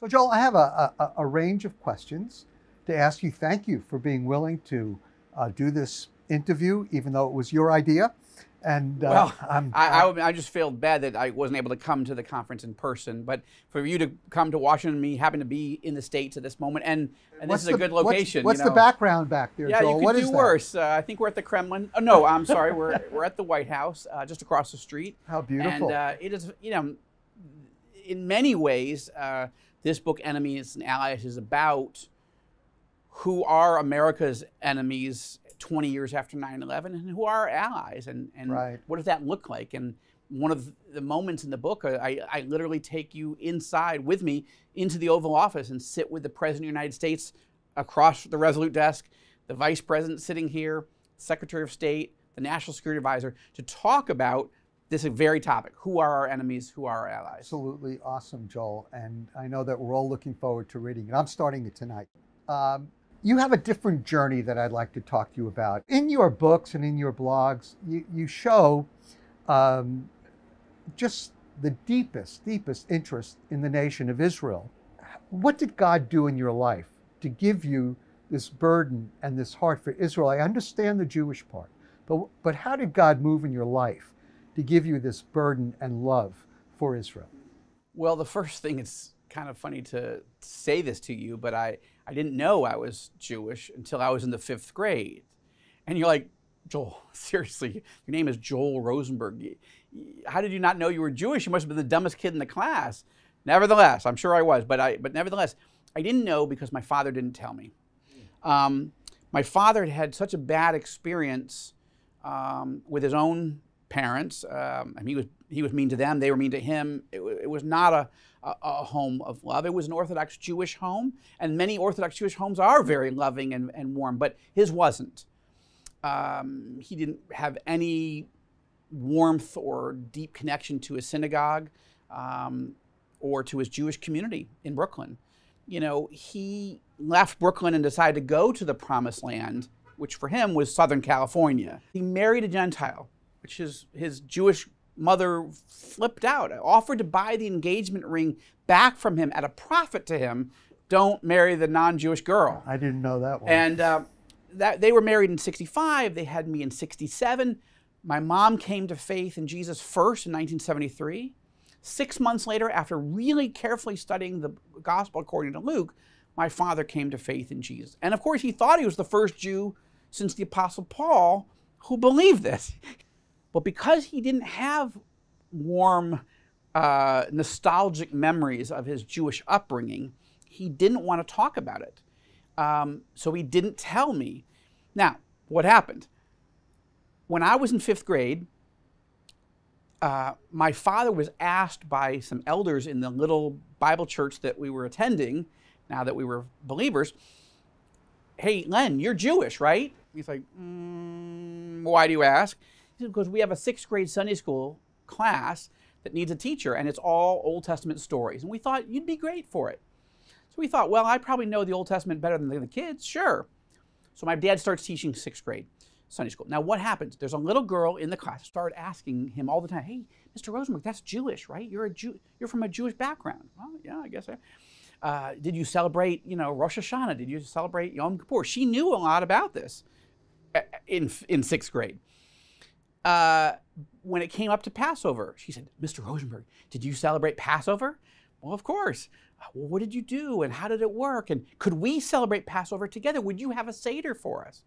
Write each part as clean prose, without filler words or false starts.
So Joel, I have a range of questions to ask you. Thank you for being willing to do this interview, even though it was your idea. And well, I just felt bad that I wasn't able to come to the conference in person. But for you to come to Washington, me happen to be in the States at this moment, and this is a good location. What's the background back there, yeah, Joel? you could do worse. I think we're at the Kremlin. Oh, no, I'm sorry. We're at the White House, just across the street. How beautiful! And it is, in many ways, this book, Enemies and Allies, is about who are America's enemies 20 years after 9/11 and who are our allies, and right. What does that look like? And one of the moments in the book, I literally take you inside with me into the Oval Office and sit with the President of the United States across the Resolute desk, the Vice President sitting here, Secretary of State, the National Security Advisor, to talk about this very topic. Who are our enemies? Who are our allies? Absolutely awesome, Joel. And I know that we're all looking forward to reading it. I'm starting it tonight. You have a different journey that I'd like to talk to you about. In your books and in your blogs, you show just the deepest interest in the nation of Israel. What did God do in your life to give you this burden and this heart for Israel? I understand the Jewish part, but how did God move in your life to give you this burden and love for Israel? Well, the first thing, it's kind of funny to say this to you, but I didn't know I was Jewish until I was in the 5th grade. And you're like, Joel, seriously, your name is Joel Rosenberg. How did you not know you were Jewish? You must have been the dumbest kid in the class. Nevertheless, I'm sure I was, but nevertheless, I didn't know because my father didn't tell me. My father had such a bad experience with his own parents. He was mean to them. They were mean to him. It was not a home of love. It was an Orthodox Jewish home, and many Orthodox Jewish homes are very loving and warm, but his wasn't. He didn't have any warmth or deep connection to his synagogue or to his Jewish community in Brooklyn. He left Brooklyn and decided to go to the Promised Land, which for him was Southern California. He married a Gentile, which his Jewish mother flipped out, offered to buy the engagement ring back from him at a profit to him. Don't marry the non-Jewish girl. I didn't know that one. And they were married in 65. They had me in 67. My mom came to faith in Jesus first in 1973. 6 months later, after really carefully studying the gospel according to Luke, my father came to faith in Jesus. And of course, he thought he was the first Jew since the Apostle Paul who believed this. But because he didn't have warm, nostalgic memories of his Jewish upbringing, he didn't want to talk about it. So he didn't tell me. Now, what happened? When I was in 5th grade, my father was asked by some elders in the little Bible church that we were attending, now that we were believers, hey, Len, you're Jewish, right? He's like, why do you ask? He said, because we have a 6th grade Sunday school class that needs a teacher, and it's all Old Testament stories. And we thought you'd be great for it. So we thought, well, I probably know the Old Testament better than the kids. Sure. So my dad starts teaching 6th grade Sunday school. Now what happens? There's a little girl in the class who started asking him all the time, hey, Mr. Rosenberg, that's Jewish, right? You're from a Jewish background. Well, yeah, I guess so. Did you celebrate, Rosh Hashanah? Did you celebrate Yom Kippur? She knew a lot about this in 6th grade. When it came up to Passover, she said, Mr. Rosenberg, did you celebrate Passover? Well, of course. Well, what did you do and how did it work? And could we celebrate Passover together? Would you have a Seder for us?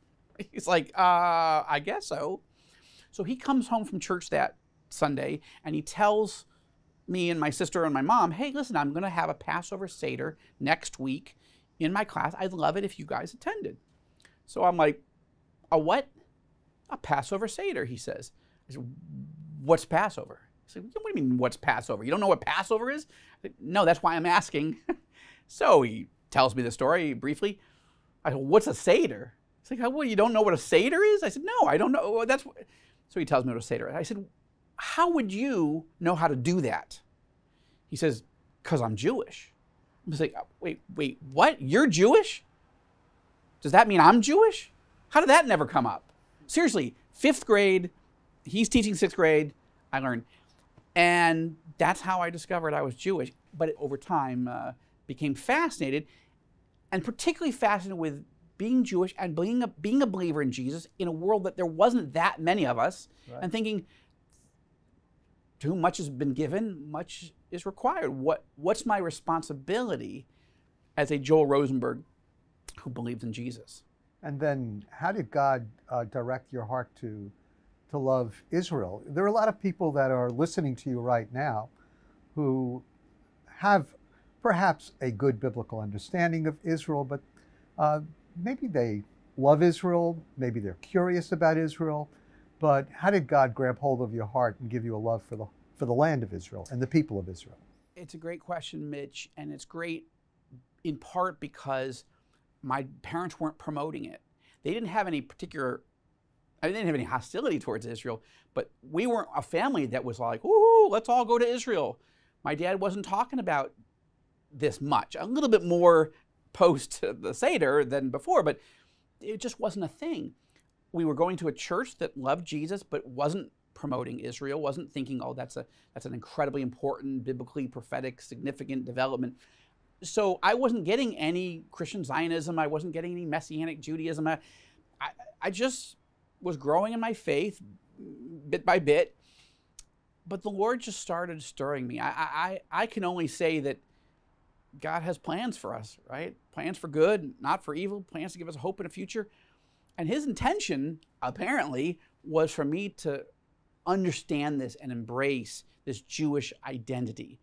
He's like, I guess so. So he comes home from church that Sunday and he tells me and my sister and my mom, hey, listen, I'm going to have a Passover Seder next week in my class. I'd love it if you guys attended. So I'm like, a what? A Passover Seder, he says. I said, what's Passover? He said, what do you mean, what's Passover? You don't know what Passover is? I said, no, that's why I'm asking. So he tells me the story briefly. I said, what's a Seder? He's like, well, you don't know what a Seder is? I said, no, I don't know. So he tells me what a Seder is. I said, how would you know how to do that? He says, because I'm Jewish. I was like, wait, what? You're Jewish? Does that mean I'm Jewish? How did that never come up? Seriously, 5th grade, he's teaching 6th grade, I learned. And that's how I discovered I was Jewish. But over time, became fascinated, and particularly fascinated with being Jewish and being a believer in Jesus in a world that there wasn't that many of us, Right. and thinking, to whom much has been given, much is required. What's my responsibility as a Joel Rosenberg who believes in Jesus? And then how did God direct your heart to love Israel? There are a lot of people that are listening to you right now who have perhaps a good biblical understanding of Israel, but maybe they love Israel, maybe they're curious about Israel, but how did God grab hold of your heart and give you a love for the land of Israel and the people of Israel? It's a great question, Mitch, and it's great in part because my parents weren't promoting it. They didn't have any particular, they didn't have any hostility towards Israel, but we weren't a family that was like, ooh, let's all go to Israel. My dad wasn't talking about this much, a little bit more post the Seder than before, but it just wasn't a thing. We were going to a church that loved Jesus, but wasn't promoting Israel, wasn't thinking, oh, that's an incredibly important, biblically prophetic, significant development. So I wasn't getting any Christian Zionism. I wasn't getting any Messianic Judaism. I just was growing in my faith bit by bit. But the Lord just started stirring me. I can only say that God has plans for us, right? Plans for good, not for evil, plans to give us hope in a future. And his intention, apparently, was for me to understand this and embrace this Jewish identity.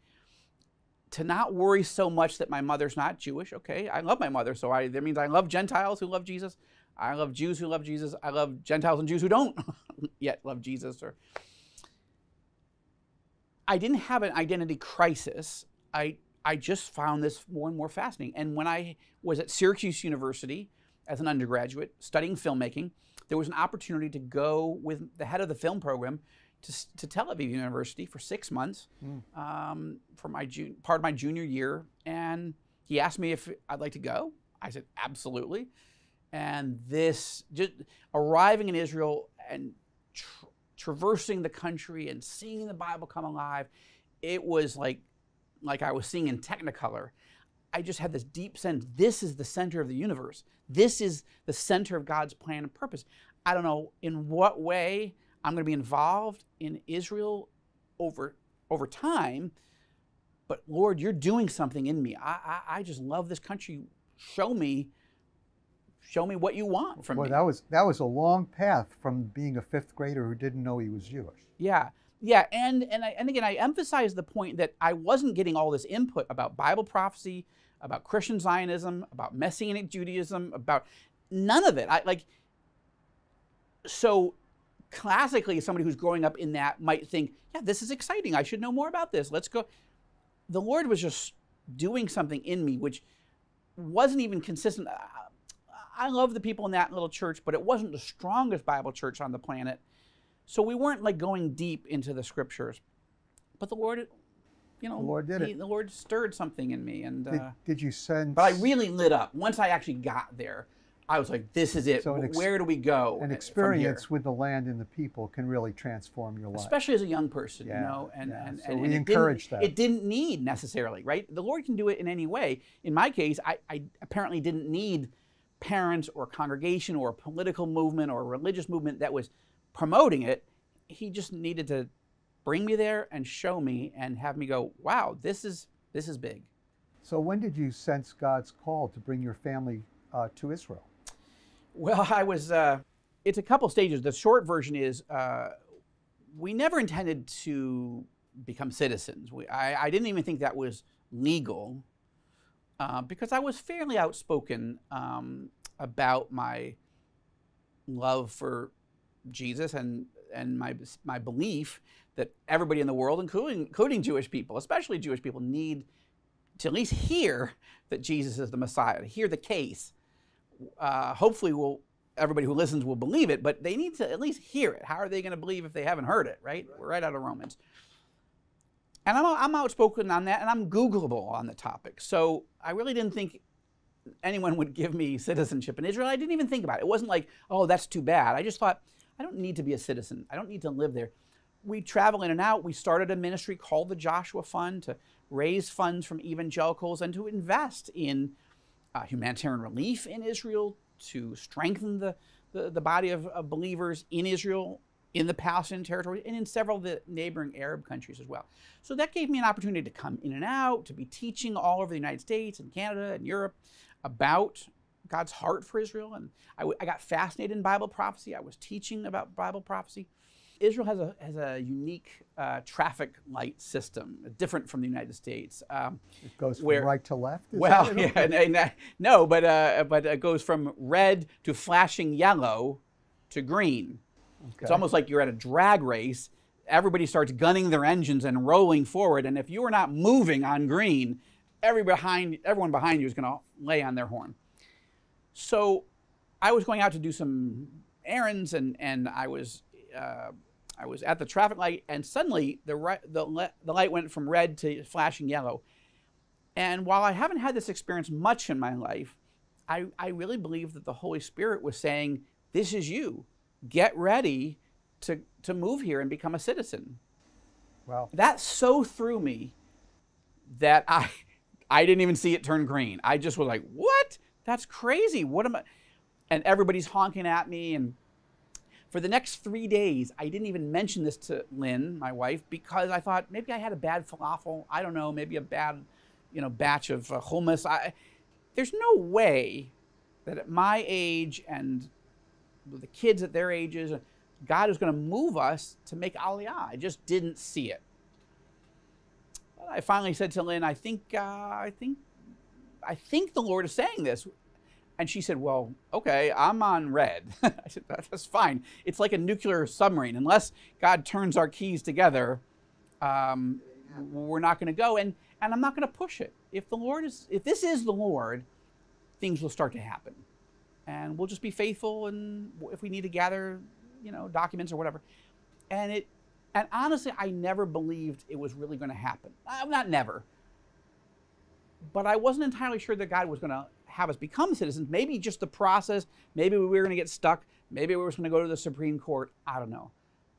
To not worry so much that my mother's not Jewish. Okay, I love my mother, so that means I love Gentiles who love Jesus. I love Jews who love Jesus. I love Gentiles and Jews who don't yet love Jesus. Or I didn't have an identity crisis. I just found this more and more fascinating. And when I was at Syracuse University as an undergraduate studying filmmaking, there was an opportunity to go with the head of the film program to Tel Aviv University for 6 months for part of my junior year. And he asked me if I'd like to go. I said, absolutely. And this, just arriving in Israel and traversing the country and seeing the Bible come alive, it was like I was seeing in Technicolor. I just had this deep sense, this is the center of the universe. This is the center of God's plan and purpose. I don't know in what way I'm going to be involved in Israel over time, but Lord, you're doing something in me. I just love this country. Show me what you want from me. That was a long path from being a fifth grader who didn't know he was Jewish. Yeah, and again, I emphasize the point that I wasn't getting all this input about Bible prophecy, about Christian Zionism, about Messianic Judaism, about none of it. So classically, somebody who's growing up in that might think, yeah, this is exciting. I should know more about this. Let's go. The Lord was just doing something in me, which wasn't even consistent. I love the people in that little church, but it wasn't the strongest Bible church on the planet. So we weren't like going deep into the scriptures. But the Lord, the Lord did it. The Lord stirred something in me. And did you sense? But I really lit up. Once I actually got there, I was like, this is it. So where do we go? An experience with the land and the people can really transform your life. Especially as a young person, So and we encourage that. It didn't need necessarily, right? The Lord can do it in any way. In my case, I apparently didn't need parents or congregation or a political movement or a religious movement that was promoting it. He just needed to bring me there and show me and have me go, wow, this is big. So when did you sense God's call to bring your family to Israel? Well, it's a couple stages. The short version is we never intended to become citizens. I didn't even think that was legal because I was fairly outspoken about my love for Jesus and my belief that everybody in the world, including Jewish people, especially Jewish people, need to at least hear that Jesus is the Messiah, to hear the case. Hopefully everybody who listens will believe it, but they need to at least hear it. How are they going to believe if they haven't heard it, right? We're right out of Romans. And I'm outspoken on that, and I'm Googleable on the topic. So I really didn't think anyone would give me citizenship in Israel. I didn't even think about it. It wasn't like, oh, that's too bad. I just thought, I don't need to be a citizen. I don't need to live there. We travel in and out. We started a ministry called the Joshua Fund to raise funds from evangelicals and to invest in humanitarian relief in Israel, to strengthen the body of believers in Israel, in the Palestinian territory, and in several of the neighboring Arab countries as well. So that gave me an opportunity to come in and out, to be teaching all over the United States and Canada and Europe about God's heart for Israel. And I got fascinated in Bible prophecy. I was teaching about Bible prophecy. Israel has a unique traffic light system, different from the United States. It goes from right to left? Well, yeah, no, but it goes from red to flashing yellow to green. Okay. It's almost like you're at a drag race. Everybody starts gunning their engines and rolling forward, and if you are not moving on green, everyone behind you is going to lay on their horn. So I was going out to do some errands, and I was at the traffic light, and suddenly the light went from red to flashing yellow. And while I haven't had this experience much in my life, I really believe that the Holy Spirit was saying, this is you. Get ready to move here and become a citizen. Wow. That so threw me that I didn't even see it turn green. I just was like, what? That's crazy. What am I? And everybody's honking at me. And for the next 3 days, I didn't even mention this to Lynn, my wife, because I thought maybe I had a bad falafel. I don't know, maybe a bad, batch of hummus. There's no way that at my age and the kids at their ages, God is going to move us to make Aliyah. I just didn't see it. But I finally said to Lynn, I think the Lord is saying this. And she said, well, okay, I'm on red. I said, that's fine. It's like a nuclear submarine. Unless God turns our keys together, we're not going to go. And I'm not going to push it. If this is the Lord, things will start to happen. And we'll just be faithful, and if we need to gather, documents or whatever. And honestly, I never believed it was really going to happen. Not never. But I wasn't entirely sure that God was going to have us become citizens. Maybe just the process. Maybe we were going to get stuck. Maybe we were going to go to the Supreme Court. I don't know.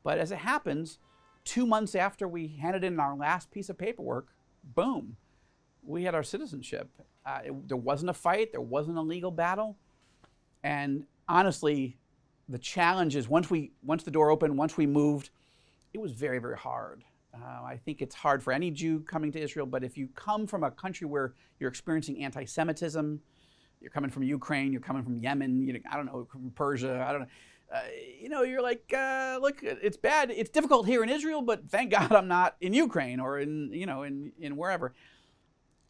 But as it happens, 2 months after we handed in our last piece of paperwork, boom, we had our citizenship. There wasn't a fight. There wasn't a legal battle. And honestly, the challenge is once the door opened, once we moved, it was very, very hard. I think it's hard for any Jew coming to Israel, but if you come from a country where you're experiencing anti-Semitism, you're coming from Ukraine, you're coming from Yemen, I don't know, from Persia, I don't know, you're like, look, it's bad, it's difficult here in Israel, but thank God I'm not in Ukraine or in wherever.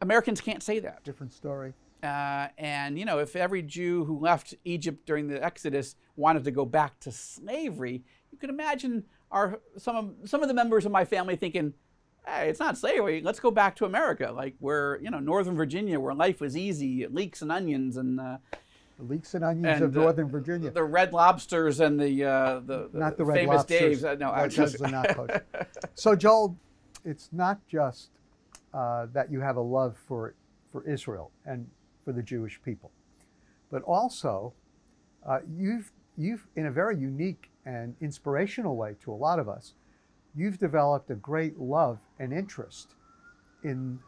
Americans can't say that. Different story. And if every Jew who left Egypt during the Exodus wanted to go back to slavery, you could imagine some of the members of my family thinking, hey, it's not slavery, let's go back to America, like where, Northern Virginia, where life was easy, leeks and onions and the leeks and onions of Northern Virginia. The Red Lobsters and the not the Red famous Lobsters. Dave's. No, those are not kosher. So Joel, it's not just that you have a love for Israel and for the Jewish people, but also you've in a very unique and inspirational way to a lot of us, you've developed a great love and interest in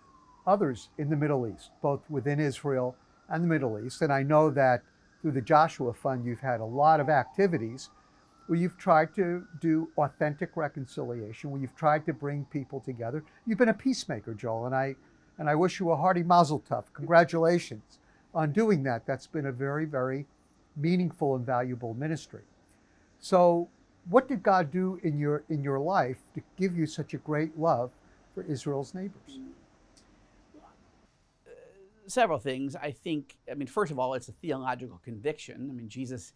others in the Middle East, both within Israel and the Middle East. And I know that through the Joshua Fund, you've had a lot of activities where you've tried to do authentic reconciliation, where you've tried to bring people together. You've been a peacemaker, Joel, and I wish you a hearty mazel tov. Congratulations on doing that. That's been a very, very meaningful and valuable ministry. So what did God do in your life to give you such a great love for Israel's neighbors? Several things. I think, first of all, it's a theological conviction. Jesus,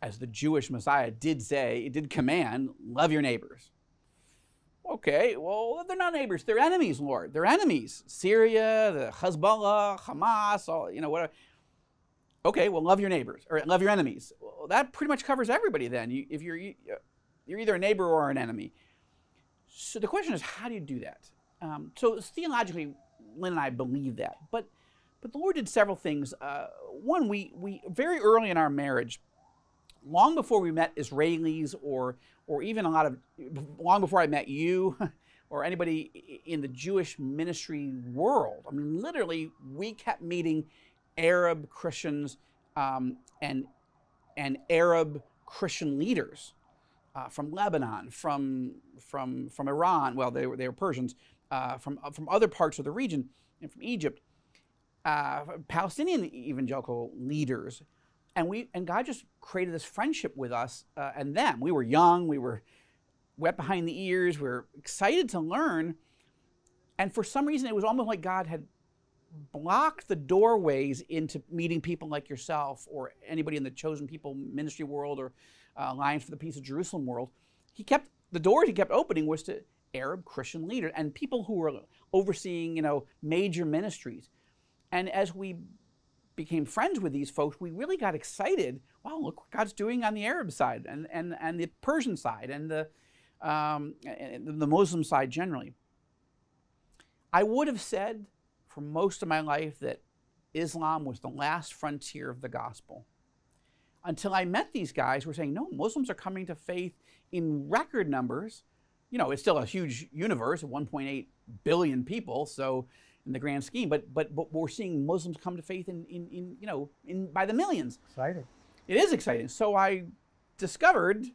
as the Jewish Messiah, did command, love your neighbors. Okay, well, they're not neighbors. They're enemies, Lord. They're enemies. Syria, the Hezbollah, Hamas, whatever. Okay, well, love your neighbors, or love your enemies. Well, that pretty much covers everybody then. If you're either a neighbor or an enemy. So the question is, how do you do that? So theologically, Lynn and I believe that. But the Lord did several things. One, we very early in our marriage, long before we met Israelis or even long before I met you, or anybody in the Jewish ministry world. I mean, literally, we kept meeting Arab Christians and Arab Christian leaders from Lebanon, from Iran. Well, they were Persians, from other parts of the region, and from Egypt. Palestinian evangelical leaders, and God just created this friendship with us and them. We were young, we were wet behind the ears, we were excited to learn, and for some reason it was almost like God had blocked the doorways into meeting people like yourself or anybody in the Chosen People ministry world or Alliance for the Peace of Jerusalem world. The doors he kept opening was to Arab Christian leaders and people who were overseeing, major ministries. And as we became friends with these folks, we really got excited. Wow, look what God's doing on the Arab side and the Persian side and the Muslim side generally. I would have said for most of my life that Islam was the last frontier of the gospel, until I met these guys who were saying, no, Muslims are coming to faith in record numbers. It's still a huge universe of 1.8 billion people, so in the grand scheme, but we're seeing Muslims come to faith in by the millions. Exciting. It is exciting. So I discovered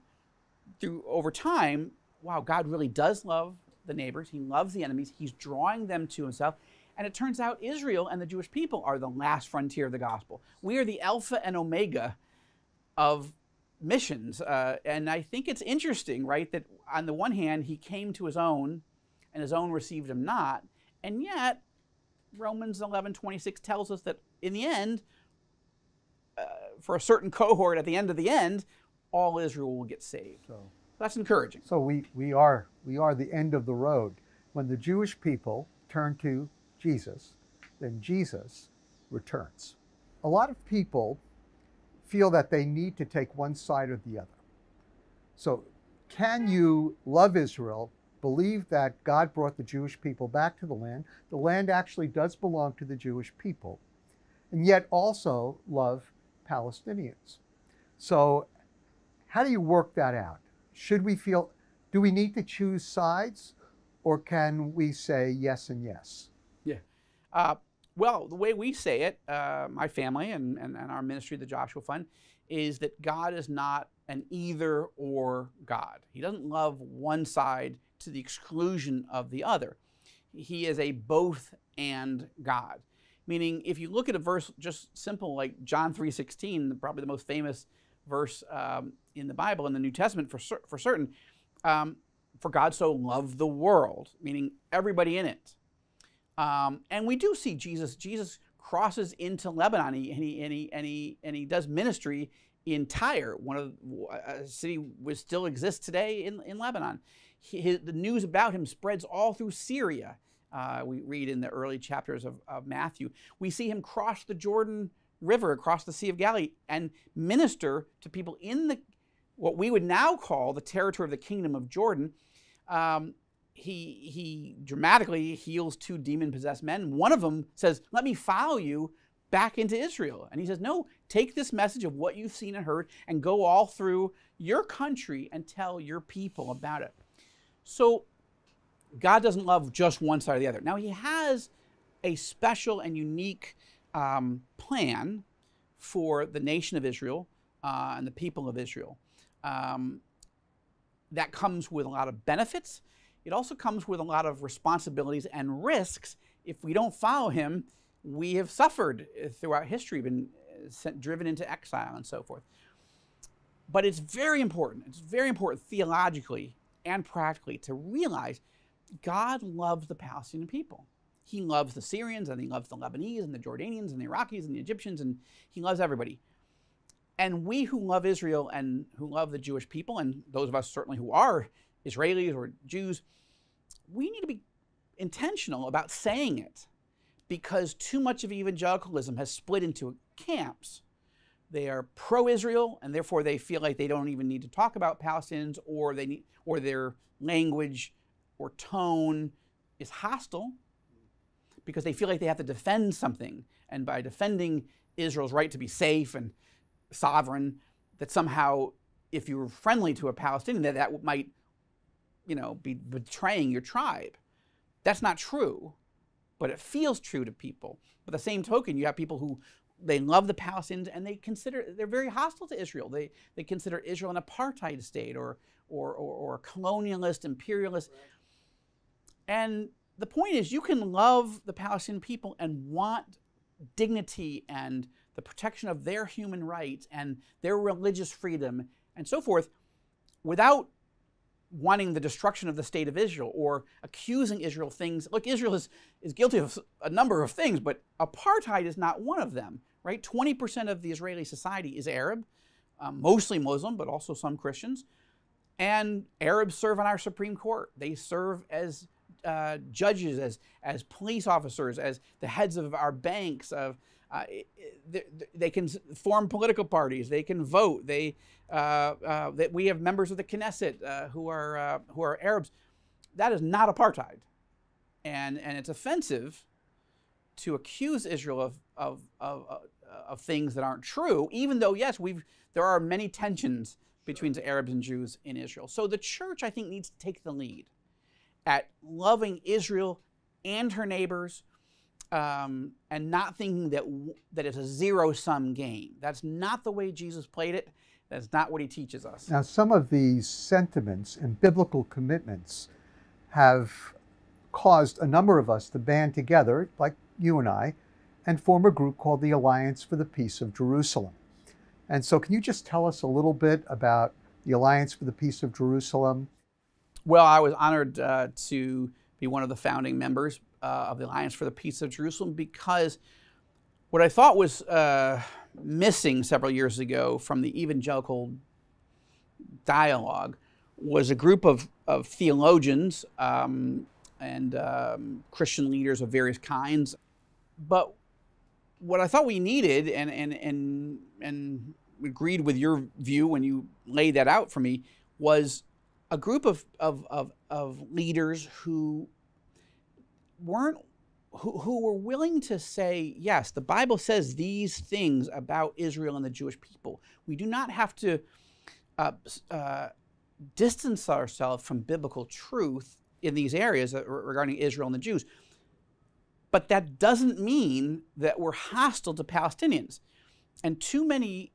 over time, wow, God really does love the neighbors. He loves the enemies. He's drawing them to himself. And it turns out Israel and the Jewish people are the last frontier of the gospel. We are the alpha and omega of missions. And I think it's interesting, right, that on the one hand, he came to his own, and his own received him not. And yet, Romans 11:26 tells us that in the end, for a certain cohort at the end of the end, all Israel will get saved. So that's encouraging. So we are the end of the road. When the Jewish people turn to Jesus, then Jesus returns. A lot of people feel that they need to take one side or the other. So can you love Israel, believe that God brought the Jewish people back to the land? The land actually does belong to the Jewish people, and yet also love Palestinians. So how do you work that out? Do we need to choose sides, or can we say yes and yes? Yeah. Well, the way we say it, my family and our ministry, the Joshua Fund, is that God is not an either or God. He doesn't love one side to the exclusion of the other. He is a both and God. Meaning, if you look at a verse just simple like John 3:16, probably the most famous verse in the Bible, in the New Testament for certain, for God so loved the world, meaning everybody in it. And we do see Jesus crosses into Lebanon, and he does ministry in Tyre, a city which still exists today in Lebanon. The news about him spreads all through Syria. We read in the early chapters of Matthew. We see him cross the Jordan River, across the Sea of Galilee, and minister to people in what we would now call the territory of the Kingdom of Jordan. He dramatically heals 2 demon-possessed men. One of them says, let me follow you back into Israel. And he says, no, take this message of what you've seen and heard and go all through your country and tell your people about it. So God doesn't love just one side or the other. Now, he has a special and unique plan for the nation of Israel and the people of Israel. That comes with a lot of benefits. It also comes with a lot of responsibilities and risks. If we don't follow him, we have suffered throughout history, been driven into exile and so forth. But it's very important. It's very important theologically and practically to realize God loves the Palestinian people. He loves the Syrians, and he loves the Lebanese and the Jordanians and the Iraqis and the Egyptians, and he loves everybody. And we who love Israel and who love the Jewish people, and those of us certainly who are Israelis or Jews, we need to be intentional about saying it, because too much of evangelicalism has split into camps. They are pro-Israel, and therefore they feel like they don't even need to talk about Palestinians, or their language or tone is hostile because they feel like they have to defend something. And by defending Israel's right to be safe and sovereign, that somehow, if you were friendly to a Palestinian, that might be betraying your tribe. That's not true, but it feels true to people. But the same token, you have people who they love the Palestinians and they're very hostile to Israel. They consider Israel an apartheid state or colonialist, imperialist. Right. And the point is, you can love the Palestinian people and want dignity and the protection of their human rights and their religious freedom and so forth without wanting the destruction of the state of Israel or accusing Israel of things. Look, Israel is guilty of a number of things, but apartheid is not one of them, right? 20% of the Israeli society is Arab, mostly Muslim, but also some Christians. And Arabs serve on our Supreme Court. They serve as judges, as police officers, as the heads of our banks. They can form political parties. They can vote. That we have members of the Knesset who are Arabs. That is not apartheid, and it's offensive to accuse Israel of things that aren't true. Even though yes, there are many tensions between the Arabs and Jews in Israel. So the church, I think, needs to take the lead at loving Israel and her neighbors, and not thinking that it's a zero-sum game. That's not the way Jesus played it. That's not what he teaches us. Now, some of these sentiments and biblical commitments have caused a number of us to band together, like you and I, and form a group called the Alliance for the Peace of Jerusalem. And so can you just tell us a little bit about the Alliance for the Peace of Jerusalem? Well, I was honored to be one of the founding members of the Alliance for the Peace of Jerusalem, because what I thought was missing several years ago from the evangelical dialogue was a group of theologians and Christian leaders of various kinds. But what I thought we needed, and agreed with your view when you laid that out for me, was a group of leaders who were willing to say, yes, the Bible says these things about Israel and the Jewish people. We do not have to distance ourselves from biblical truth in these areas regarding Israel and the Jews. But that doesn't mean that we're hostile to Palestinians. And too many,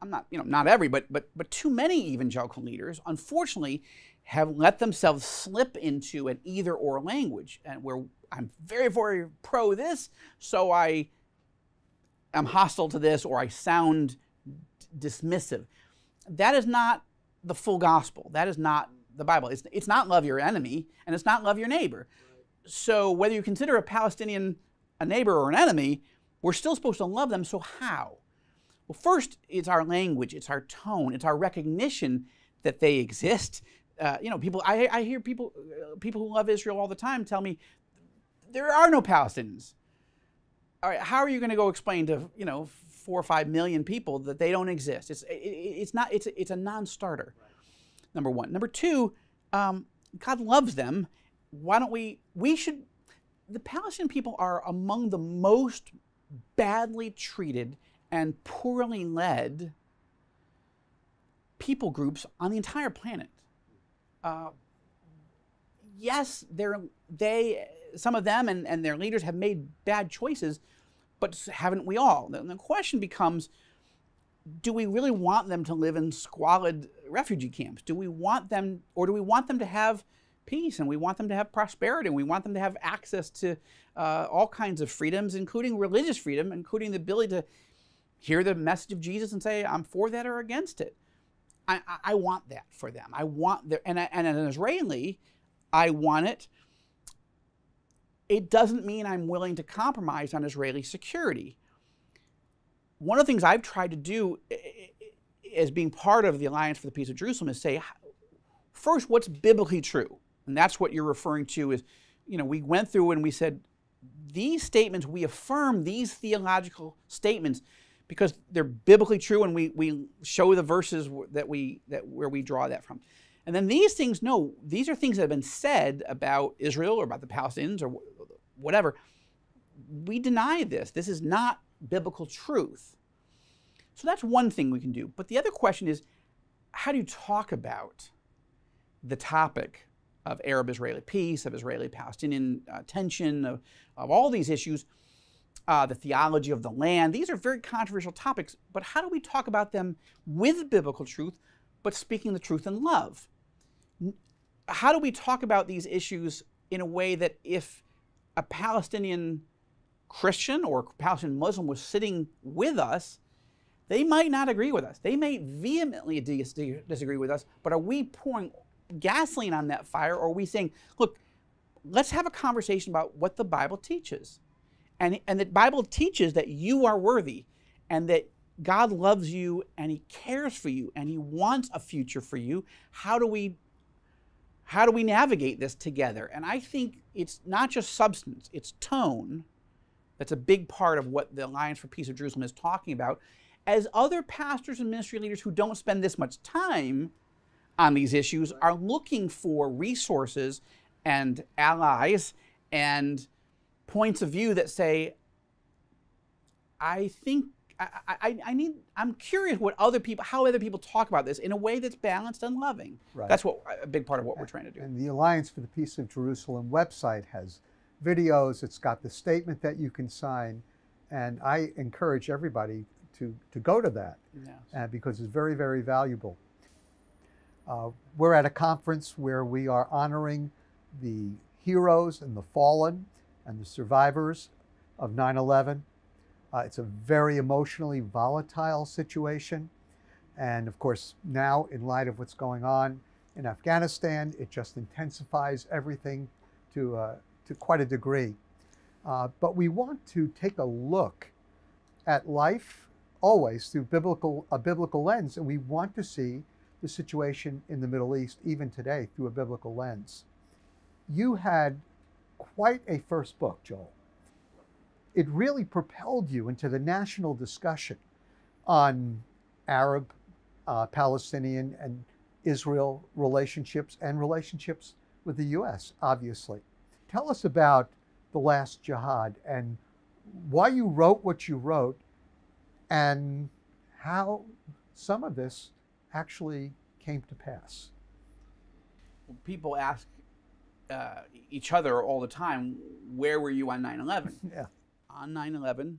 not every, but too many evangelical leaders, unfortunately, have let themselves slip into an either-or language, and where I'm very, very pro this, so I am hostile to this, or I sound dismissive. That is not the full gospel. That is not the Bible. It's not love your enemy, and it's not love your neighbor. Right. So whether you consider a Palestinian a neighbor or an enemy, we're still supposed to love them. So how? Well, first, it's our language, it's our tone, it's our recognition that they exist. People. I hear people who love Israel all the time tell me there are no Palestinians. All right, how are you going to go explain to 4 or 5 million people that they don't exist? It's a non-starter. Right. Number one. Number two, God loves them. Why don't we should? The Palestinian people are among the most badly treated and poorly led people groups on the entire planet. Yes, some of them and their leaders have made bad choices, but haven't we all? The question becomes, do we really want them to live in squalid refugee camps? Do we want them, or do we want them to have peace, and we want them to have prosperity, and we want them to have access to all kinds of freedoms, including religious freedom, including the ability to hear the message of Jesus and say, I'm for that or against it? I want that for them. I want and as an Israeli, I want it. It doesn't mean I'm willing to compromise on Israeli security. One of the things I've tried to do as being part of the Alliance for the Peace of Jerusalem is say, first, what's biblically true? And that's what you're referring to is, we went through and we said, these statements, we affirm these theological statements because they're biblically true, and we show the verses where we draw that from. And then these things, no, these are things that have been said about Israel or about the Palestinians or whatever. We deny this. This is not biblical truth. So that's one thing we can do. But the other question is, how do you talk about the topic of Arab-Israeli peace, of Israeli-Palestinian tension, of all these issues, the theology of the land. These are very controversial topics, but how do we talk about them with biblical truth, but speaking the truth in love? How do we talk about these issues in a way that if a Palestinian Christian or Palestinian Muslim was sitting with us, they might not agree with us. They may vehemently disagree with us, but are we pouring gasoline on that fire, or are we saying, look, let's have a conversation about what the Bible teaches? And the Bible teaches that you are worthy, and that God loves you, and He cares for you, and He wants a future for you. How do we navigate this together? And I think it's not just substance, it's tone. That's a big part of what the Alliance for Peace of Jerusalem is talking about. As other pastors and ministry leaders who don't spend this much time on these issues are looking for resources and allies and points of view that say, I'm curious how other people talk about this in a way that's balanced and loving. Right. That's a big part of what we're trying to do. And the Alliance for the Peace of Jerusalem website has videos. It's got the statement that you can sign, and I encourage everybody to go to that. Yes. Because it's very, very valuable. We're at a conference where we are honoring the heroes and the fallen and the survivors of 9/11. It's a very emotionally volatile situation. And of course, now in light of what's going on in Afghanistan, it just intensifies everything to quite a degree. But we want to take a look at life always through a biblical lens, and we want to see the situation in the Middle East, even today, through a biblical lens. You had quite a first book, Joel. It really propelled you into the national discussion on Arab, Palestinian, and Israel relationships, and relationships with the U.S., obviously. Tell us about The Last Jihad and why you wrote what you wrote, and how some of this actually came to pass. People ask each other all the time, where were you on 9/11? Yeah. On 9/11,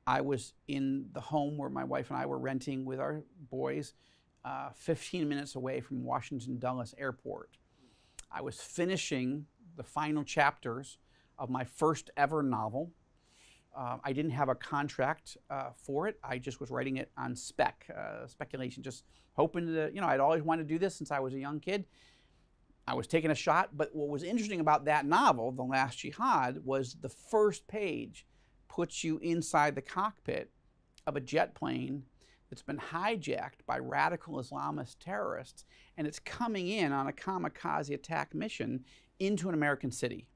I was in the home where my wife and I were renting with our boys, 15 minutes away from Washington Dulles Airport. I was finishing the final chapters of my first ever novel. I didn't have a contract for it. I just was writing it on speculation, just hoping to, I'd always wanted to do this since I was a young kid. I was taking a shot, but what was interesting about that novel, The Last Jihad, was the first page puts you inside the cockpit of a jet plane that's been hijacked by radical Islamist terrorists, and it's coming in on a kamikaze attack mission into an American city.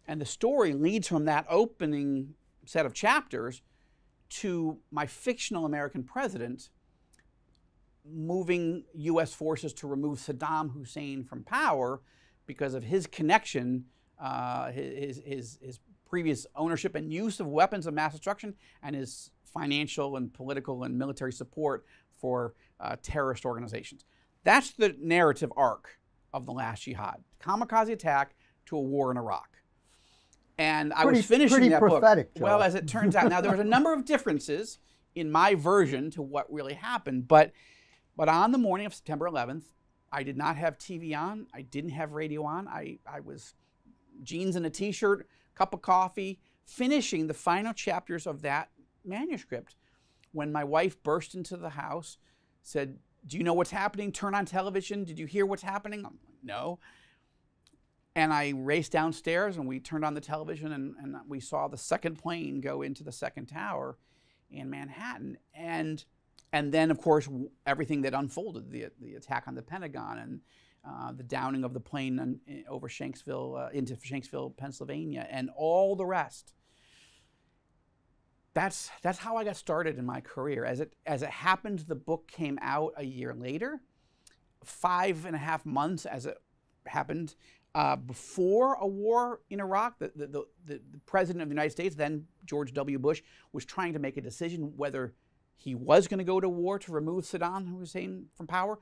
And the story leads from that opening set of chapters to my fictional American president moving U.S. forces to remove Saddam Hussein from power because of his connection, his previous ownership and use of weapons of mass destruction, and his financial and political and military support for terrorist organizations. That's the narrative arc of The Last Jihad. Kamikaze attack to a war in Iraq. And I was finishing that prophetic, book. Joe. Well, as it turns out, now there was a number of differences in my version to what really happened, but on the morning of September 11th, I did not have TV on. I didn't have radio on. I was jeans and a t-shirt, cup of coffee, finishing the final chapters of that manuscript when my wife burst into the house, said, "Do you know what's happening? Turn on television. Did you hear what's happening?" I'm like, "No." And I raced downstairs and we turned on the television and we saw the second plane go into the second tower in Manhattan. And then, of course, everything that unfolded, the attack on the Pentagon and the downing of the plane over Shanksville, into Shanksville, Pennsylvania, and all the rest. That's how I got started in my career. As it happened, the book came out a year later, 5.5 months as it happened, before a war in Iraq. The president of the United States, then George W. Bush, was trying to make a decision whether he was going to go to war to remove Saddam Hussein from power.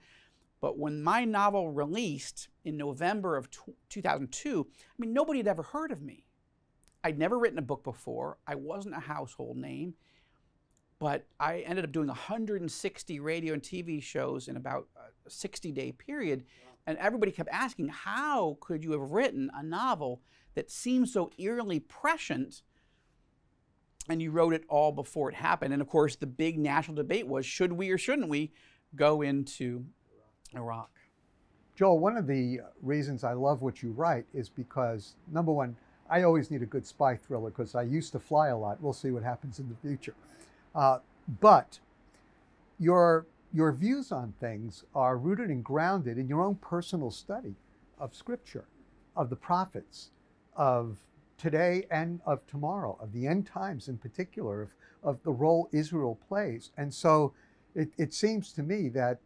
But when my novel released in November of 2002, I mean, nobody had ever heard of me. I'd never written a book before. I wasn't a household name. But I ended up doing 160 radio and TV shows in about a 60-day period. And everybody kept asking, how could you have written a novel that seems so eerily prescient, and you wrote it all before it happened? And of course, the big national debate was, should we or shouldn't we go into Iraq? Joel, one of the reasons I love what you write is because, number one, I always need a good spy thriller because I used to fly a lot. We'll see what happens in the future. But your views on things are rooted and grounded in your own personal study of Scripture, of the prophets, of today and of tomorrow, of the end times in particular, of the role Israel plays. And so it seems to me that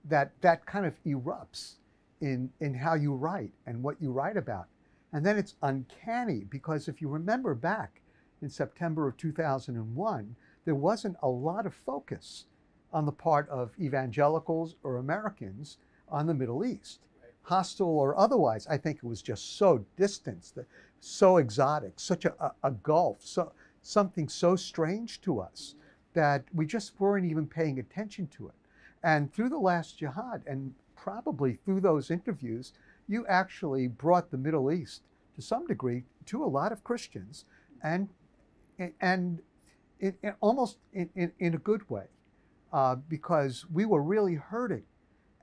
that kind of erupts in how you write and what you write about. And then it's uncanny because if you remember back in September of 2001, there wasn't a lot of focus on the part of evangelicals or Americans on the Middle East, hostile or otherwise. I think it was just so distanced, so exotic, such a gulf, something so strange to us that we just weren't even paying attention to it. And through the last jihad, and probably through those interviews, you actually brought the Middle East to some degree to a lot of Christians, and almost in a good way, because we were really hurting.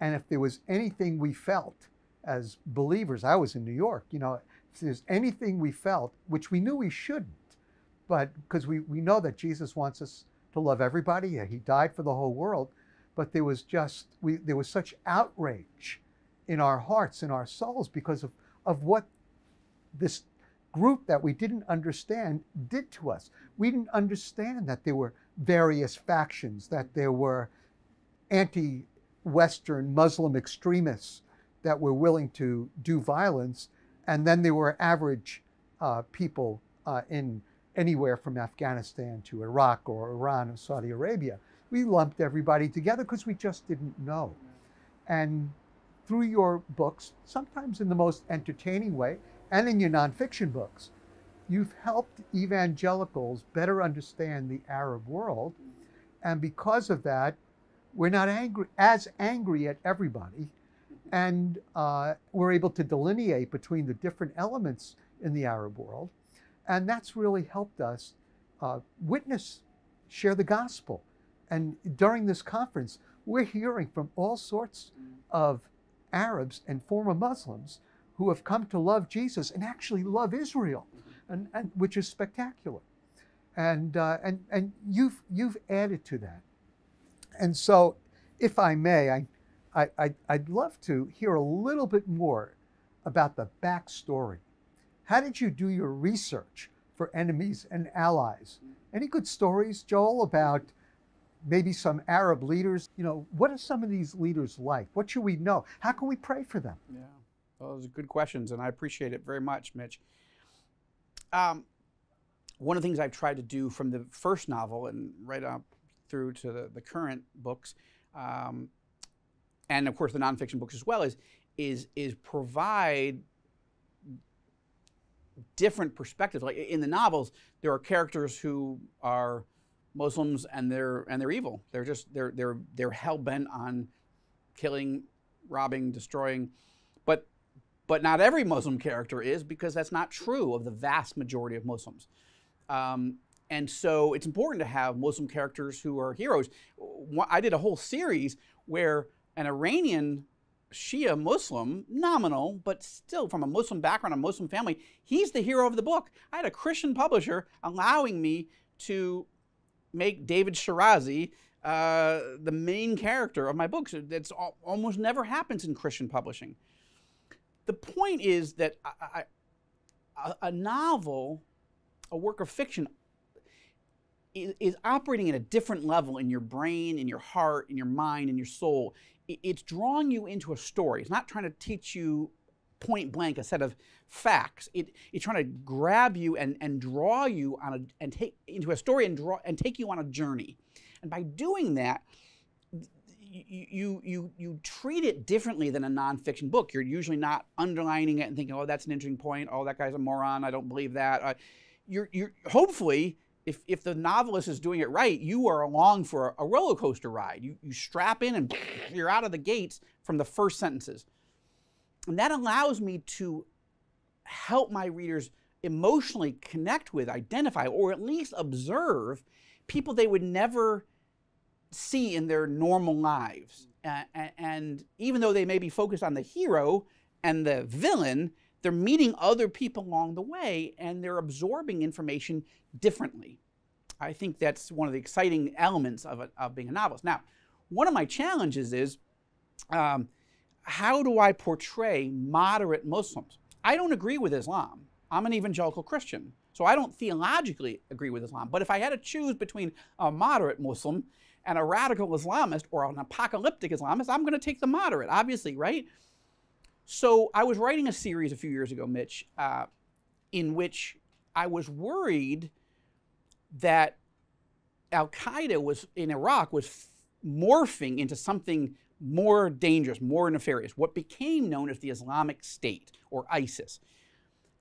And if there was anything we felt as believers, I was in New York, you know, if there's anything we felt, which we knew we shouldn't, but because we know that Jesus wants us to love everybody, he died for the whole world, but there was there was such outrage in our hearts, in our souls, because of what this group that we didn't understand did to us. We didn't understand that there were various factions, that there were anti-Western Muslim extremists that were willing to do violence, and then there were average people in anywhere from Afghanistan to Iraq or Iran or Saudi Arabia. We lumped everybody together because we just didn't know. And through your books, sometimes in the most entertaining way, and in your nonfiction books, you've helped evangelicals better understand the Arab world. And because of that, we're not as angry at everybody. And we're able to delineate between the different elements in the Arab world. And that's really helped us share the gospel. And during this conference, we're hearing from all sorts of Arabs and former Muslims who have come to love Jesus and actually love Israel, and which is spectacular. And you've added to that. And so, if I may, I'd love to hear a little bit more about the backstory. How did you do your research for enemies and allies? Any good stories, Joel, about maybe some Arab leaders? You know, what are some of these leaders like? What should we know? How can we pray for them? Yeah, well, those are good questions, and I appreciate it very much, Mitch. One of the things I've tried to do from the first novel and right up through to the current books, and of course the nonfiction books as well, is provide different perspectives. Like in the novels, there are characters who are Muslims and they're evil. They're hell bent on killing, robbing, destroying, but not every Muslim character is, because that's not true of the vast majority of Muslims. And so it's important to have Muslim characters who are heroes. I did a whole series where an Iranian Shia Muslim, nominal, but still from a Muslim background, a Muslim family, he's the hero of the book. I had a Christian publisher allowing me to make David Shirazi the main character of my books. That's almost never happens in Christian publishing. The point is that a novel, a work of fiction, is operating at a different level in your brain, in your heart, in your mind, in your soul. It's drawing you into a story. It's not trying to teach you point blank a set of facts. It's trying to grab you and draw you on into a story and take you on a journey. And by doing that, you treat it differently than a nonfiction book. You're usually not underlining it and thinking, oh, that's an interesting point. Oh, that guy's a moron. I don't believe that. You're hopefully, if the novelist is doing it right, you are along for a roller coaster ride. You strap in and you're out of the gates from the first sentences. And that allows me to help my readers emotionally connect with, identify, or at least observe people they would never see in their normal lives. And even though they may be focused on the hero and the villain, they're meeting other people along the way and they're absorbing information differently. I think that's one of the exciting elements of being a novelist. Now, one of my challenges is how do I portray moderate Muslims? I don't agree with Islam. I'm an evangelical Christian, so I don't theologically agree with Islam. But if I had to choose between a moderate Muslim and a radical Islamist or an apocalyptic Islamist, I'm going to take the moderate, obviously, right? So I was writing a series a few years ago, Mitch, in which I was worried that Al-Qaeda in Iraq was morphing into something more dangerous, more nefarious, what became known as the Islamic State, or ISIS.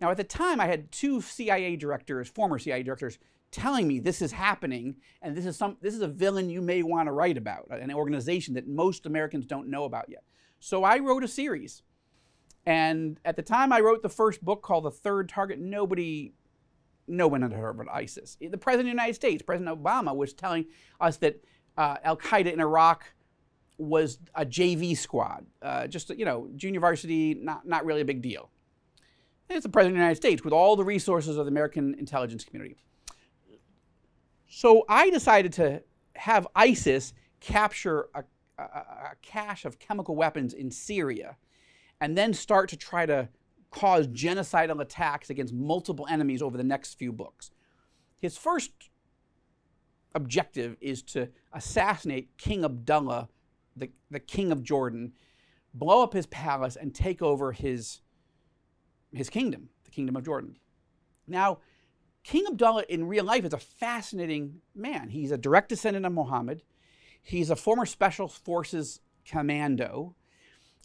Now, at the time, I had two CIA directors, former CIA directors, telling me this is happening, and this is a villain you may want to write about, an organization that most Americans don't know about yet. So I wrote a series. And at the time I wrote the first book called The Third Target, no one had heard about ISIS. The President of the United States, President Obama, was telling us that Al-Qaeda in Iraq was a JV squad, just, junior varsity, not really a big deal. And it's the President of the United States with all the resources of the American intelligence community. So I decided to have ISIS capture a cache of chemical weapons in Syria and then start to try to cause genocidal attacks against multiple enemies over the next few books. His first objective is to assassinate King Abdullah, the king of Jordan, blow up his palace, and take over his kingdom, the kingdom of Jordan. Now, King Abdullah in real life is a fascinating man. He's a direct descendant of Muhammad. He's a former Special Forces commando.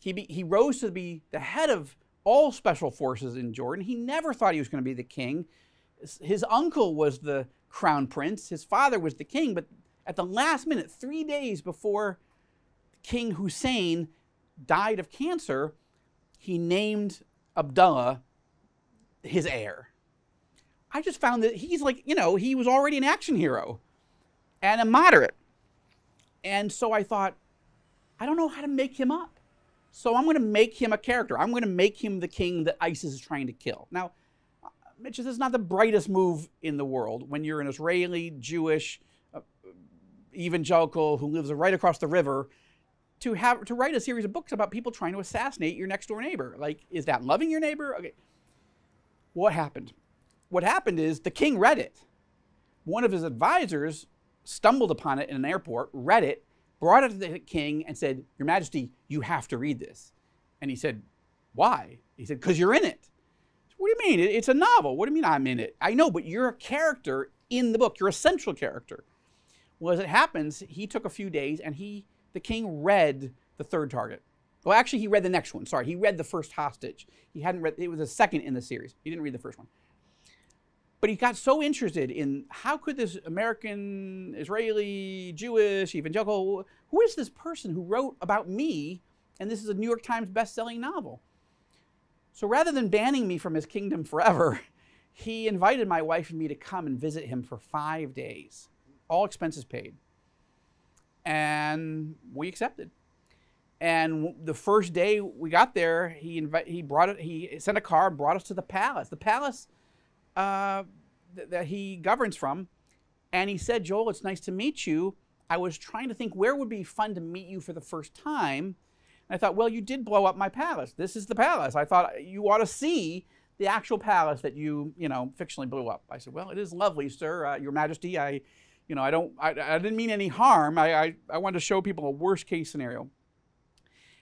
He rose to be the head of all special forces in Jordan. He never thought he was going to be the king. His uncle was the crown prince. His father was the king. But at the last minute, 3 days before King Hussein died of cancer, he named Abdullah his heir. I just found that he's like, he was already an action hero and a moderate. And so I thought, I don't know how to make him up. So I'm going to make him a character. I'm going to make him the king that ISIS is trying to kill. Now, Mitch, this is not the brightest move in the world when you're an Israeli, Jewish, evangelical who lives right across the river to write a series of books about people trying to assassinate your next door neighbor. Like, is that loving your neighbor? Okay. What happened? What happened is the king read it. One of his advisors stumbled upon it in an airport, read it, brought it to the king and said, Your Majesty, you have to read this. And he said, why? He said, because you're in it. What do you mean? It's a novel. What do you mean I'm in it? I know, but you're a character in the book. You're a central character. Well, as it happens, he took a few days and the king read The Third Target. Well, actually, he read the next one. Sorry, he read The First Hostage. He hadn't read, it was the second in the series. He didn't read the first one. But he got so interested in how could this American, Israeli, Jewish, evangelical, who is this person who wrote about me, and this is a New York Times best-selling novel? So rather than banning me from his kingdom forever, he invited my wife and me to come and visit him for 5 days, all expenses paid. And we accepted. And the first day we got there, he sent a car and brought us to the palace. The palace that he governs from. And he said, Joel, it's nice to meet you. I was trying to think where would be fun to meet you for the first time. And I thought, well, you did blow up my palace. This is the palace. I thought you ought to see the actual palace that you fictionally blew up. I said, well, it is lovely, sir. Your Majesty, I didn't mean any harm. I wanted to show people a worst case scenario.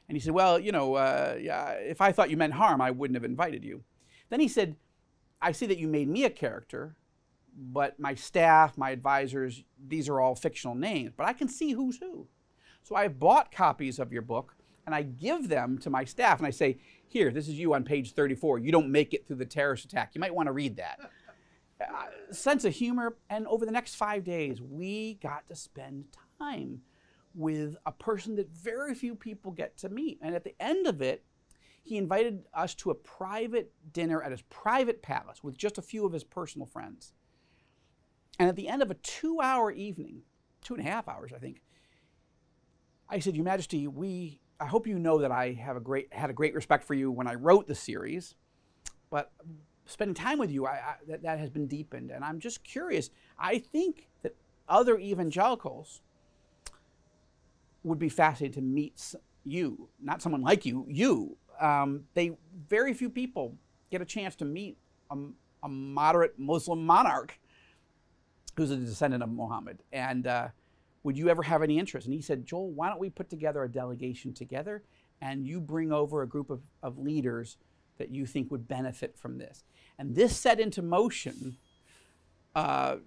And he said, well, yeah, if I thought you meant harm, I wouldn't have invited you. Then he said, I see that you made me a character, but my staff, my advisors, these are all fictional names, but I can see who's who. So I've bought copies of your book, and I give them to my staff, and I say, here, this is you on page 34. You don't make it through the terrorist attack. You might want to read that. Sense of humor, and over the next 5 days, we got to spend time with a person that very few people get to meet. And at the end of it, he invited us to a private dinner at his private palace with just a few of his personal friends. And at the end of a 2-hour evening, 2.5 hours, I think, I said, Your Majesty, I hope you know that I had a great respect for you when I wrote the series, but spending time with you, that has been deepened. And I'm just curious. I think that other evangelicals would be fascinated to meet you, not someone like you. Very few people get a chance to meet a moderate Muslim monarch who's a descendant of Muhammad. And would you ever have any interest? And he said, Joel, why don't we put together a delegation together, and you bring over a group of leaders that you think would benefit from this. And this set into motion 5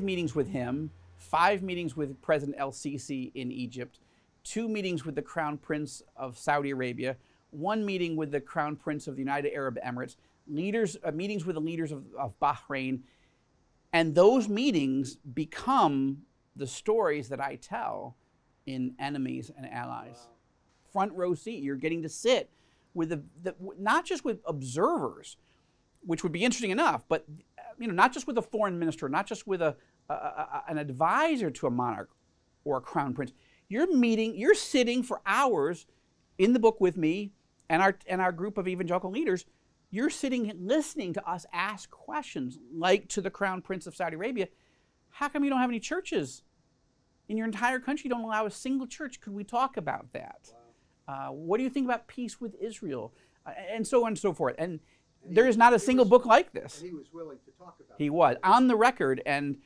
meetings with him, 5 meetings with President El-Sisi in Egypt, 2 meetings with the Crown Prince of Saudi Arabia, 1 meeting with the Crown Prince of the United Arab Emirates, meetings with the leaders of Bahrain. And those meetings become the stories that I tell in Enemies and Allies. Wow. Front row seat. You're getting to sit with not just with observers, which would be interesting enough, but not just with a foreign minister, not just with an advisor to a monarch or a crown prince. You're sitting for hours in the book with me and our group of evangelical leaders. You're sitting listening to us ask questions, like to the Crown Prince of Saudi Arabia. How come you don't have any churches? In your entire country, you don't allow a single church. Could we talk about that? Wow. What do you think about peace with Israel? And so on and so forth. And there is not a single book like this. And he was willing to talk about it. He was, on the record. And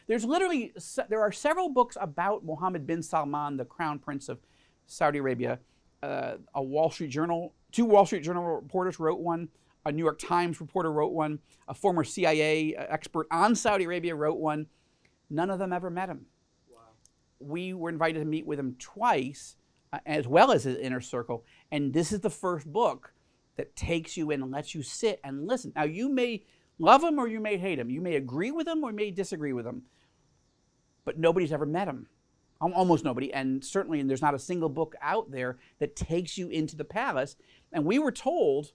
there are several books about Mohammed bin Salman, the Crown Prince of Saudi Arabia. A Wall Street Journal, 2 Wall Street Journal reporters wrote one. A New York Times reporter wrote one. A former CIA expert on Saudi Arabia wrote one. None of them ever met him. Wow. We were invited to meet with him twice, as well as his inner circle. And this is the first book that takes you in and lets you sit and listen. Now, you may love him or you may hate him. You may agree with him or you may disagree with him. But nobody's ever met him. Almost nobody. And certainly there's not a single book out there that takes you into the palace. And we were told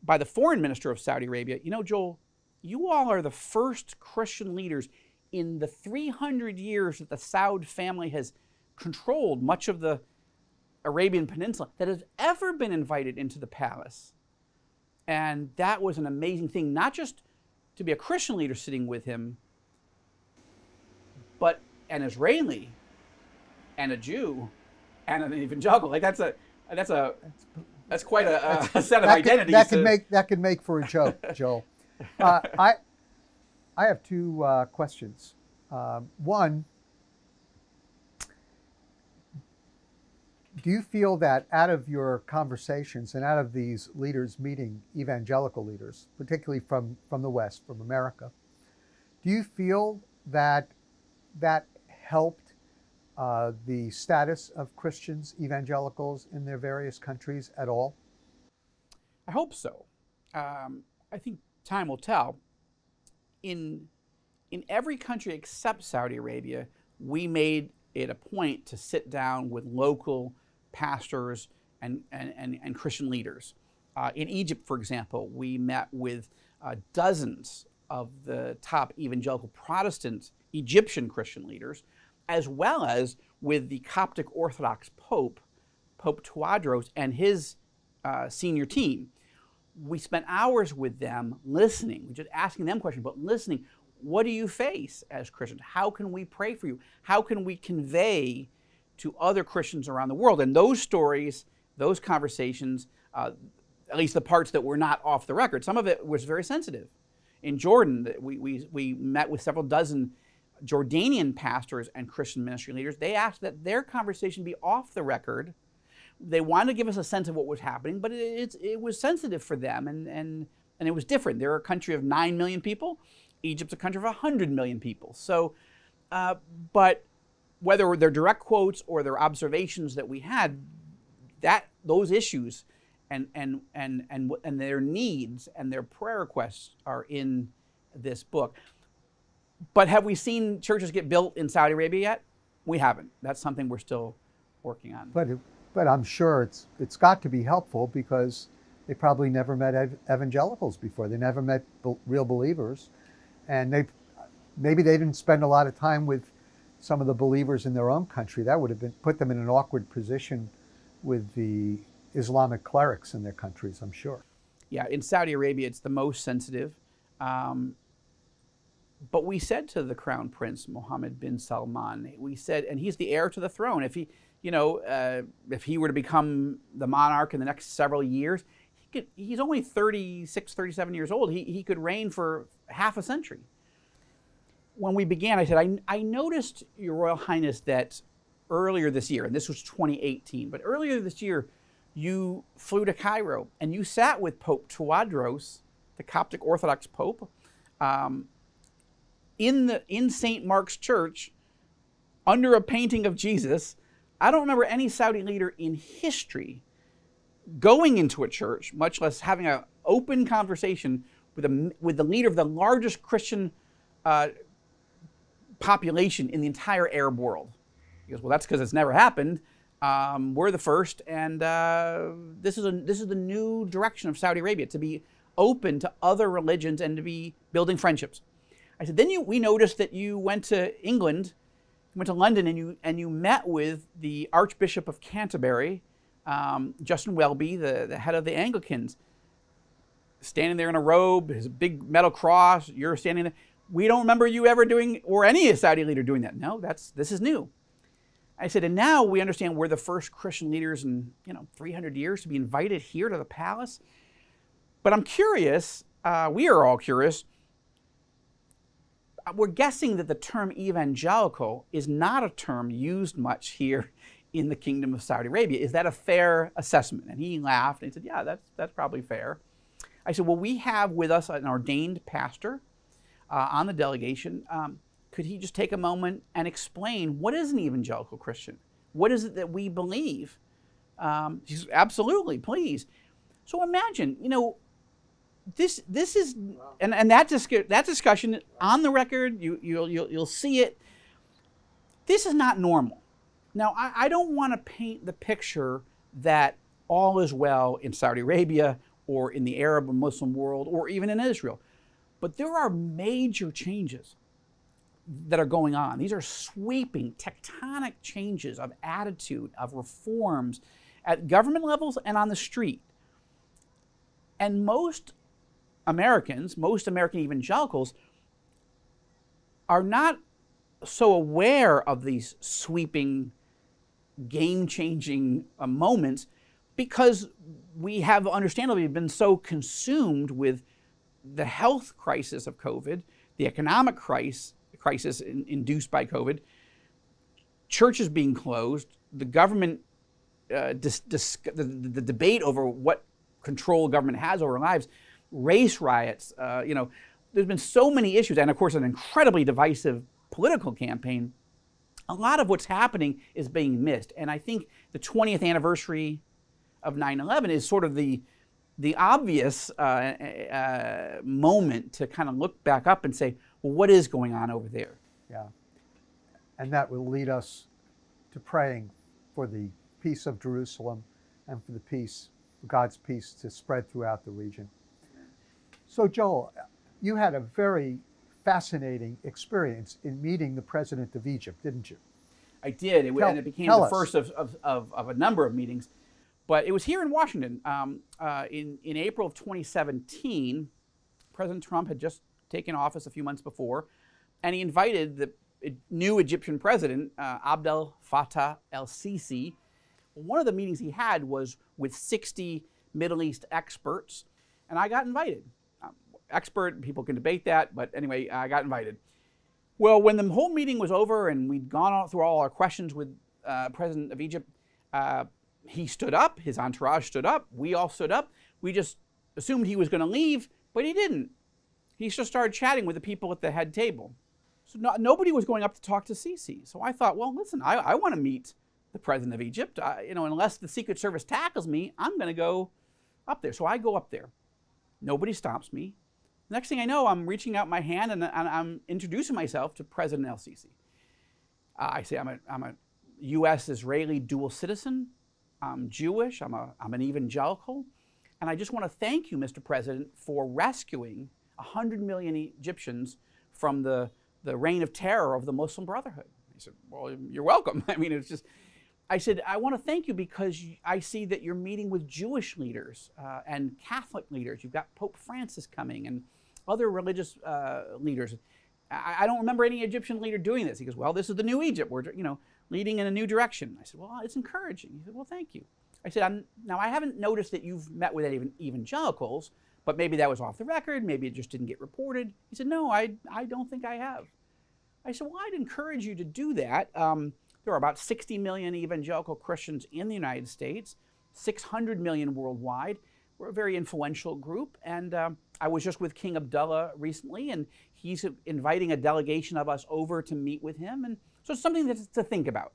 by the foreign minister of Saudi Arabia, Joel, you all are the first Christian leaders in the 300 years that the Saud family has controlled much of the Arabian Peninsula that has ever been invited into the palace. And that was an amazing thing, not just to be a Christian leader sitting with him, but an Israeli and a Jew and an evangelical. Like that's quite a set of identities. That could make for a joke, Joel. I have 2 questions. One, do you feel that out of your conversations and out of these leaders meeting evangelical leaders, particularly from the West, from America, do you feel that helped the status of Christians, evangelicals in their various countries at all? I hope so. I think time will tell. In every country except Saudi Arabia, we made it a point to sit down with local pastors and Christian leaders. In Egypt, for example, we met with dozens of the top evangelical Protestant Egyptian Christian leaders, as well as with the Coptic Orthodox Pope Tawadros, and his senior team. We spent hours with them listening, just asking them questions, but listening. What do you face as Christians? How can we pray for you? How can we convey to other Christians around the world? And those stories, those conversations, at least the parts that were not off the record, some of it was very sensitive. In Jordan, we met with several dozen Jordanian pastors and Christian ministry leaders. They asked that their conversation be off the record. They wanted to give us a sense of what was happening, but it was sensitive for them, and it was different. They're a country of 9 million people. Egypt's a country of 100 million people. So, but whether they're direct quotes or they're observations that we had, that those issues and their needs and their prayer requests are in this book. But have we seen churches get built in Saudi Arabia yet? We haven't. That's something we're still working on. But I'm sure it's got to be helpful, because they probably never met evangelicals before. They never met real believers, and maybe they didn't spend a lot of time with some of the believers in their own country. That would have put them in an awkward position with the Islamic clerics in their countries, I'm sure. Yeah, in Saudi Arabia, it's the most sensitive. But we said to the Crown Prince Mohammed bin Salman, we said, and he's the heir to the throne. If he, if he were to become the monarch in the next several years, he's only 36, 37 years old. He could reign for half a century. When we began, I said, I noticed, Your Royal Highness, that earlier this year, and this was 2018, but earlier this year, you flew to Cairo and you sat with Pope Tawadros, the Coptic Orthodox Pope, in St. Mark's Church, under a painting of Jesus. I don't remember any Saudi leader in history going into a church, much less having an open conversation with the leader of the largest Christian population in the entire Arab world. He goes, well, that's because it's never happened. We're the first, and this is the new direction of Saudi Arabia, to be open to other religions and to be building friendships. I said, then we noticed that you went to England, went to London, and you met with the Archbishop of Canterbury, Justin Welby, the head of the Anglicans, standing there in a robe, his big metal cross. You're standing there. We don't remember you ever doing, or any Saudi leader doing that. No, this is new. I said, and now we understand we're the first Christian leaders in 300 years to be invited here to the palace. But I'm curious. We are all curious. We're guessing that the term evangelical is not a term used much here in the Kingdom of Saudi Arabia. Is that a fair assessment? And he laughed and he said, yeah, that's probably fair. I said, well, we have with us an ordained pastor on the delegation. Could he just take a moment and explain, what is an evangelical Christian? What is it that we believe? He said, absolutely, please. So imagine, this is, and that discussion on the record, you'll see it. This is not normal. Now, I don't want to paint the picture that all is well in Saudi Arabia or in the Arab or Muslim world or even in Israel. But there are major changes that are going on. These are sweeping, tectonic changes of attitude, of reforms at government levels and on the street. And most American evangelicals are not so aware of these sweeping, game-changing moments, because we have understandably been so consumed with the health crisis of COVID, the economic crisis induced by COVID, churches being closed, the government, the debate over what control government has over our lives, race riots, there's been so many issues, and of course an incredibly divisive political campaign. A lot of what's happening is being missed, and I think the 20th anniversary of 9/11 is sort of the obvious moment to kind of look back up and say, well, what is going on over there? Yeah, and that will lead us to praying for the peace of Jerusalem and for the peace, God's peace, to spread throughout the region. So Joel, you had a very fascinating experience in meeting the president of Egypt, didn't you? I did, and it became the first of a number of meetings. But it was here in Washington. In April of 2017, President Trump had just taken office a few months before, and he invited the new Egyptian president, Abdel Fattah el-Sisi. One of the meetings he had was with 60 Middle East experts, and I got invited. Expert, people can debate that, but anyway, I got invited. Well, when the whole meeting was over and we'd gone through all our questions with President of Egypt, he stood up, his entourage stood up, we all stood up. We just assumed he was going to leave, but he didn't. He just started chatting with the people at the head table. So nobody was going up to talk to Sisi. So I thought, well, listen, I want to meet the president of Egypt. Unless the Secret Service tackles me, I'm going to go up there. So I go up there. Nobody stops me. Next thing I know, I'm reaching out my hand and I'm introducing myself to President El-Sisi. I say I'm a U.S.-Israeli dual citizen. I'm Jewish. I'm an evangelical. And I just want to thank you, Mr. President, for rescuing 100 million Egyptians from the reign of terror of the Muslim Brotherhood. He said, well, you're welcome. I mean, it's just, I said, I want to thank you because I see that you're meeting with Jewish leaders and Catholic leaders. You've got Pope Francis coming and other religious leaders. I don't remember any Egyptian leader doing this. He goes, well, this is the new Egypt. We're leading in a new direction. I said, well, it's encouraging. He said, well, thank you. I said, now I haven't noticed that you've met with any evangelicals, but maybe that was off the record. Maybe it just didn't get reported. He said, no, I don't think I have. I said, well, I'd encourage you to do that. There are about 60 million evangelical Christians in the United States, 600 million worldwide. We're a very influential group. And I was just with King Abdullah recently, and he's inviting a delegation of us over to meet with him. And so it's something to think about.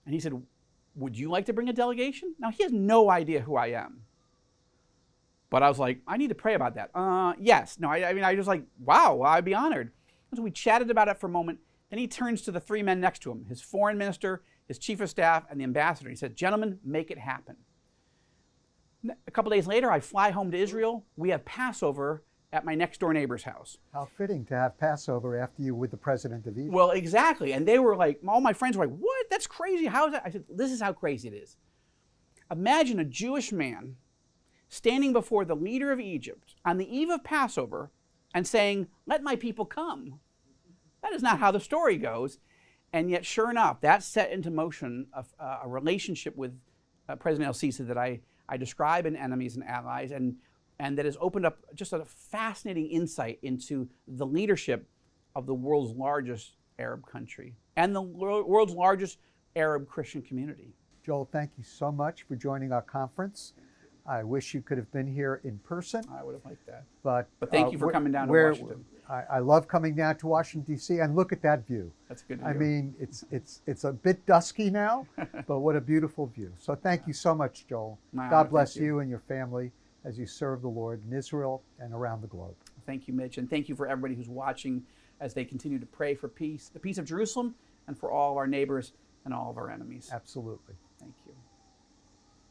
And he said, would you like to bring a delegation? Now, he has no idea who I am. But I was like, I need to pray about that. Yes. No, I was like, wow, well, I'd be honored. And so we chatted about it for a moment. Then he turns to the three men next to him, his foreign minister, his chief of staff, and the ambassador. He said, gentlemen, make it happen. A couple days later, I fly home to Israel. We have Passover at my next door neighbor's house. How fitting to have Passover after you with the president of Egypt. Well, exactly. And they were like, all my friends were like, what? That's crazy. How is that? I said, this is how crazy it is. Imagine a Jewish man standing before the leader of Egypt on the eve of Passover and saying, let my people come. That is not how the story goes. And yet, sure enough, that set into motion a relationship with President El-Sisi that I describe in Enemies and Allies, and that has opened up just a fascinating insight into the leadership of the world's largest Arab country and the world's largest Arab Christian community. Joel, thank you so much for joining our conference. I wish you could have been here in person. I would have liked that. But thank you for coming down to Washington. I love coming down to Washington, D.C., and look at that view. That's good to hear. I mean, it's a bit dusky now, but what a beautiful view. So thank you so much, Joel. God bless you and your family as you serve the Lord in Israel and around the globe. Thank you, Mitch, and thank you for everybody who's watching as they continue to pray for peace, the peace of Jerusalem, and for all of our neighbors and all of our enemies. Absolutely.